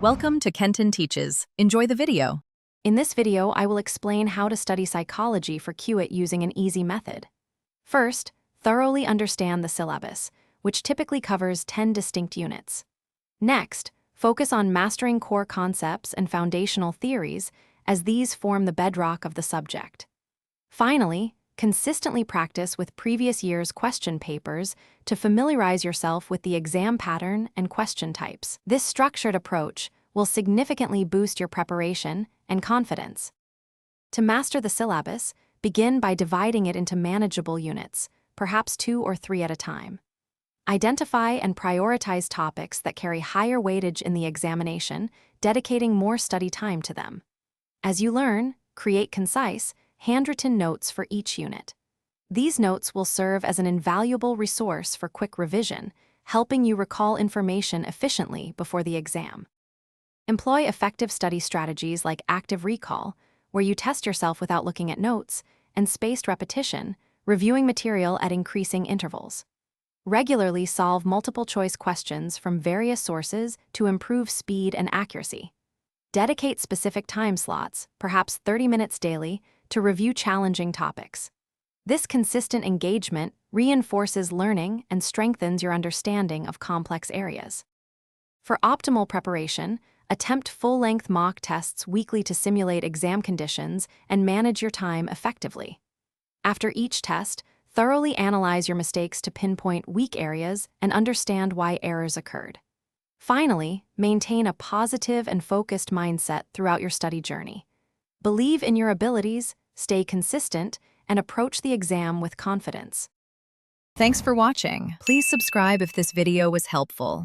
Welcome to Kenton Teaches. Enjoy the video. In this video, I will explain how to study psychology for Cuet using an easy method. First, thoroughly understand the syllabus, which typically covers 10 distinct units. Next, focus on mastering core concepts and foundational theories, as these form the bedrock of the subject. Finally, consistently practice with previous year's question papers to familiarize yourself with the exam pattern and question types. This structured approach will significantly boost your preparation and confidence. To master the syllabus, begin by dividing it into manageable units, perhaps 2 or 3 at a time. Identify and prioritize topics that carry higher weightage in the examination, dedicating more study time to them. As you learn, create concise, handwritten notes for each unit. These notes will serve as an invaluable resource for quick revision, helping you recall information efficiently before the exam. Employ effective study strategies like active recall, where you test yourself without looking at notes, and spaced repetition, reviewing material at increasing intervals. Regularly solve multiple-choice questions from various sources to improve speed and accuracy. Dedicate specific time slots, perhaps 30 minutes daily, to review challenging topics. This consistent engagement reinforces learning and strengthens your understanding of complex areas. For optimal preparation, attempt full-length mock tests weekly to simulate exam conditions and manage your time effectively. After each test, thoroughly analyze your mistakes to pinpoint weak areas and understand why errors occurred. Finally, maintain a positive and focused mindset throughout your study journey. Believe in your abilities, stay consistent, and approach the exam with confidence. Thanks for watching. Please subscribe if this video was helpful.